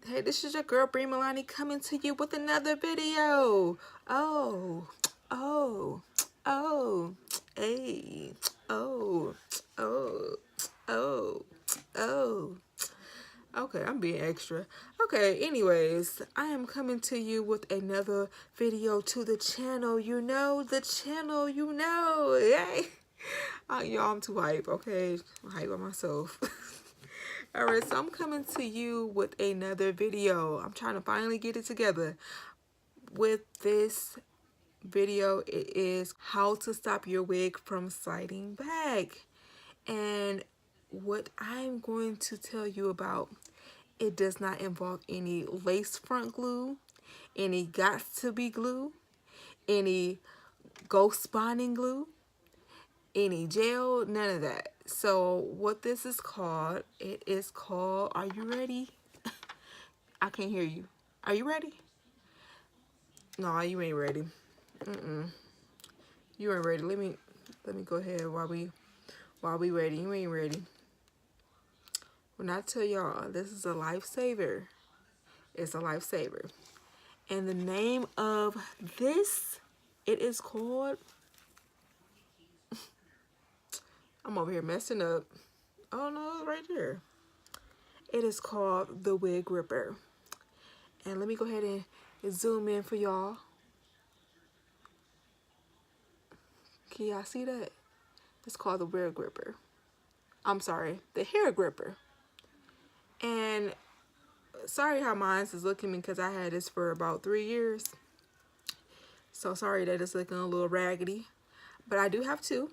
Hey, this is your girl Bree Milani coming to you with another video. Oh, oh, oh, hey, oh, oh, oh, oh. Okay, I'm being extra. Okay, anyways, I am coming to you with another video to the channel. You know, the channel, you know. Yay. Y'all, I'm too hype, okay? I'm hype by myself. Alright, so I'm coming to you with another video. I'm trying to finally get it together. With this video, it is how to stop your wig from sliding back. And what I'm going to tell you about, it does not involve any lace front glue, any got to be glue, any ghost bonding glue, any gel, none of that. So what this is called, it is called, are you ready? I can't hear you. Are you ready? No, you ain't ready. You ain't ready. Let me go ahead while we ready. You ain't ready. When I tell y'all this is a lifesaver, it's a lifesaver. And the name of this, it is called, I'm over here messing up. Oh no, right there. It is called the Wig Gripper. And let me go ahead and zoom in for y'all. Can y'all see that? It's called the Wig Gripper. I'm sorry, the Hair Gripper. And sorry how mine is looking because I had this for about 3 years. So sorry that it's looking a little raggedy. But I do have two.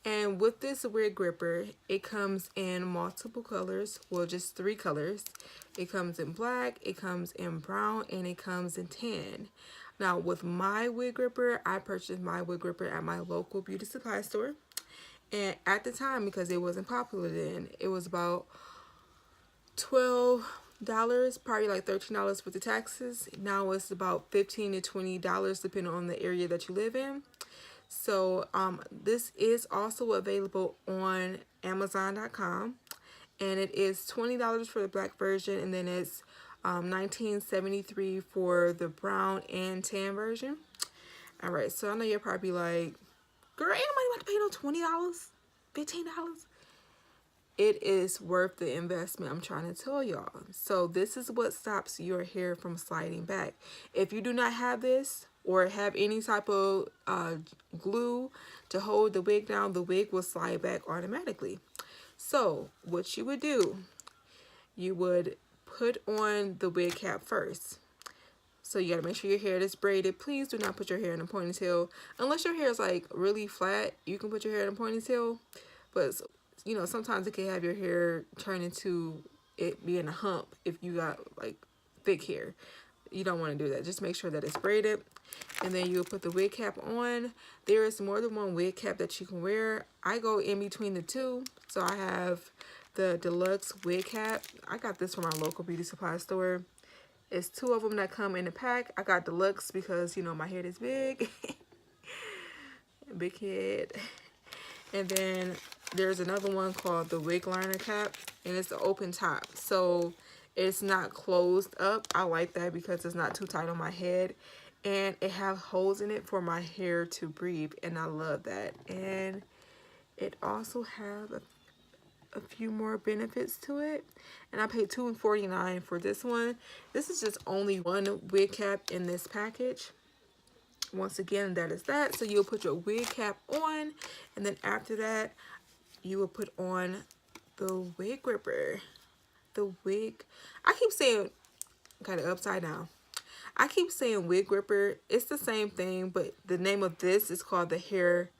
And with this wig gripper, it comes in multiple colors. Well, just 3 colors. It comes in black, it comes in brown, and it comes in tan. Now with my wig gripper, I purchased my wig gripper at my local beauty supply store. And at the time, because it wasn't popular then, it was about $12, probably like $13 with the taxes. Now it's about $15 to $20 depending on the area that you live in. So this is also available on Amazon.com, and it is $20 for the black version, and then it's $19.73 for the brown and tan version. All right, so I know you're probably like, girl, ain't nobody about to pay no $20, $15. It is worth the investment, I'm trying to tell y'all. So this is what stops your hair from sliding back. If you do not have this or have any type of glue to hold the wig down, the wig will slide back automatically. So what you would do, you would put on the wig cap first. So you gotta make sure your hair is braided. Please do not put your hair in a ponytail. Unless your hair is like really flat, you can put your hair in a ponytail. But you know, sometimes it can have your hair turn into it being a hump if you got like thick hair. You don't want to do that. Just make sure that it's braided. And then you'll put the wig cap on. There is more than one wig cap that you can wear. I go in between the two. So I have the deluxe wig cap. I got this from our local beauty supply store. It's 2 of them that come in a pack. I got deluxe because, you know, my head is big. Big head. And then there's another one called the wig liner cap, and it's the open top. So it's not closed up. I like that because it's not too tight on my head. And it has holes in it for my hair to breathe, and I love that. And it also have a few more benefits to it. And I paid $2.49 for this one. This is just only one wig cap in this package. Once again, that is that. So you'll put your wig cap on, and then after that, you will put on the wig gripper. The wig, I keep saying, got it upside down. I keep saying wig gripper. It's the same thing, but the name of this is called the hair.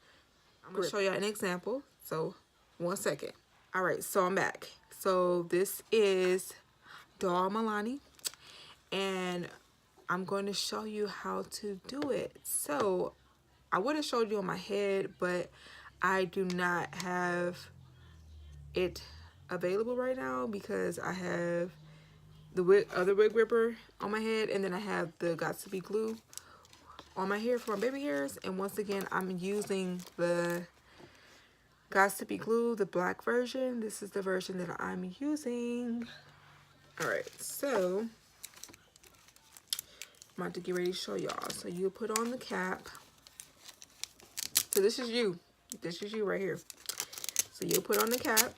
I'm gonna show you an example. So, 1 second. All right, so I'm back. So this is Doll Milani, and I'm going to show you how to do it. So I would have showed you on my head, but I do not have it available right now because I have the other wig gripper on my head, and then I have the Got To Be glue on my hair for my baby hairs. And once again, I'm using the Got To Be glue, the black version. This is the version that I'm using. All right, so I'm about to get ready to show y'all. So you put on the cap. So this is you. This is you right here. So you put on the cap,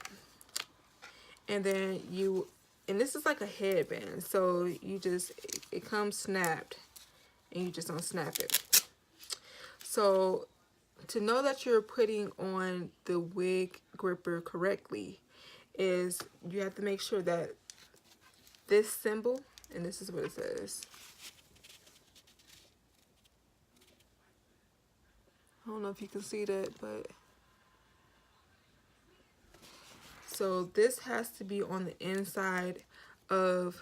and then and this is like a headband. So you just, it comes snapped, and you just don't snap it. So to know that you're putting on the wig gripper correctly is you have to make sure that this symbol, and this is what it says. I don't know if you can see that, but so this has to be on the inside of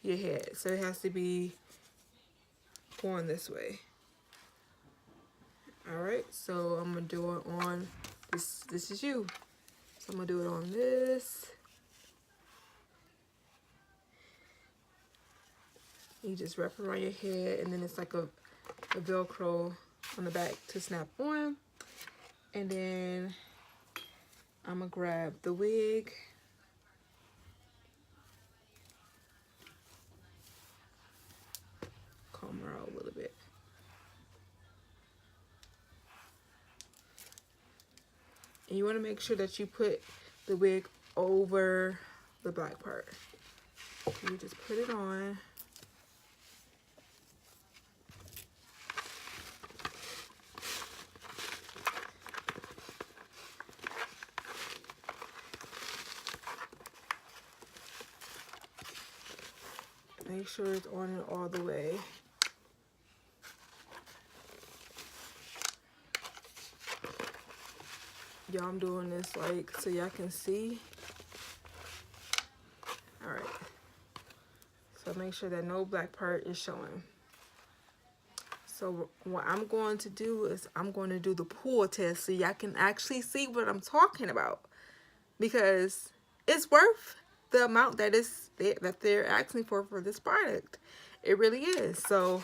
your head. So it has to be going this way. All right, so I'm gonna do it on this. This is you. So I'm gonna do it on this. You just wrap it around your head, and then it's like a Velcro on the back to snap on. And then I'm gonna grab the wig. Comb her out a little bit. And you want to make sure that you put the wig over the black part. You just put it on. Make sure it's on it all the way. Y'all, I'm doing this like so y'all can see. All right. So make sure that no black part is showing. So what I'm going to do is I'm going to do the pull test so y'all can actually see what I'm talking about, because it's worth the amount that they're asking for this product. It really is. So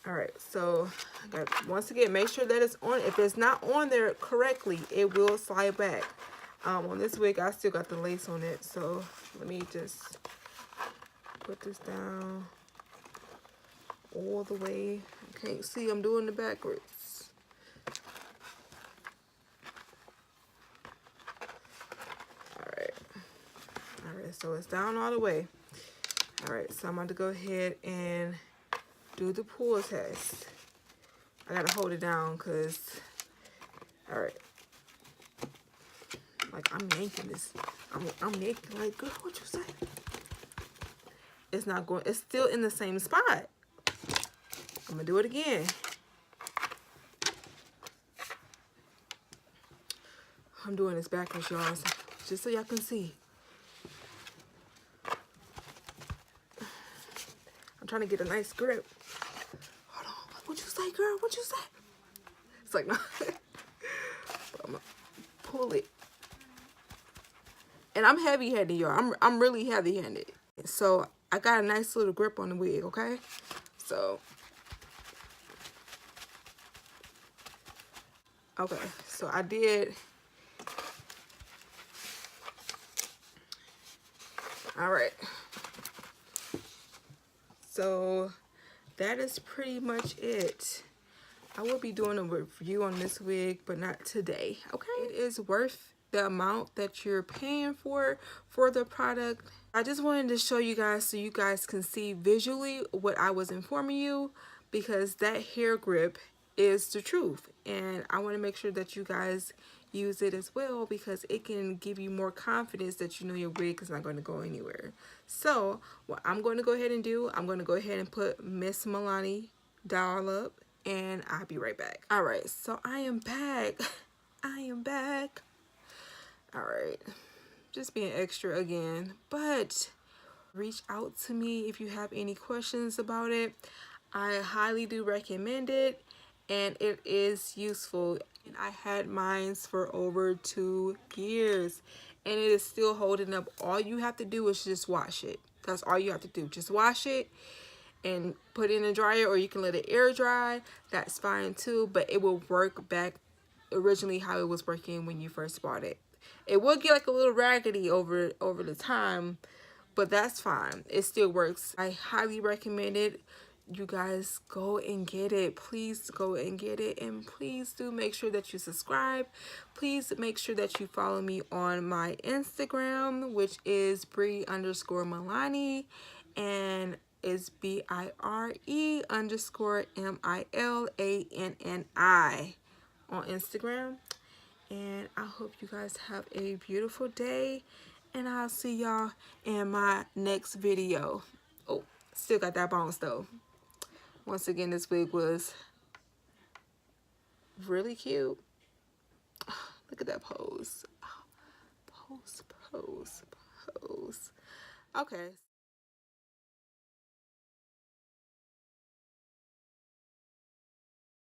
all right, so once again, make sure that it's on. If it's not on there correctly, it will slide back. On this wig, I still got the lace on it, so let me just put this down all the way. I can't see, I'm doing it backwards. All right, so it's down all the way. All right, so I'm going to go ahead and do the pull test. I gotta hold it down because, all right, like I'm yanking this. I'm yanking like, girl, what you say? It's not going, it's still in the same spot. I'm gonna do it again. I'm doing this backwards, y'all, just so y'all can see. I'm trying to get a nice grip. Hold on, what you say, girl? What you say? It's like, no. I'm gonna pull it. And I'm heavy-handed, y'all. I'm really heavy-handed. So I got a nice little grip on the wig, okay? So, okay, so I did. All right. So that is pretty much it. I will be doing a review on this wig, but not today, okay? It is worth the amount that you're paying for the product. I just wanted to show you guys so you guys can see visually what I was informing you, because that hair grip is the truth, and I want to make sure that you guys use it as well, because it can give you more confidence that you know your wig is not going to go anywhere. So what I'm going to go ahead and do, I'm going to go ahead and put Miss Milani Doll up, and I'll be right back. All right, so I am back. I am back. All right, just being extra again, but reach out to me if you have any questions about it. I highly do recommend it, and it is useful. And I had mine for over 2 years, and it is still holding up. All you have to do is just wash it. That's all you have to do. Just wash it and put it in the dryer, or you can let it air dry. That's fine too, but it will work back originally how it was working when you first bought it. It will get like a little raggedy over the time, but that's fine. It still works. I highly recommend it. You guys go and get it. Please go and get it, and please do make sure that you subscribe. Please make sure that you follow me on my Instagram, which is Bree_Milani, and is BIRE_MILANNI on Instagram. And I hope you guys have a beautiful day, and I'll see y'all in my next video. Oh, still got that bounce though. Once again, this wig was really cute. Look at that pose. Pose. Okay.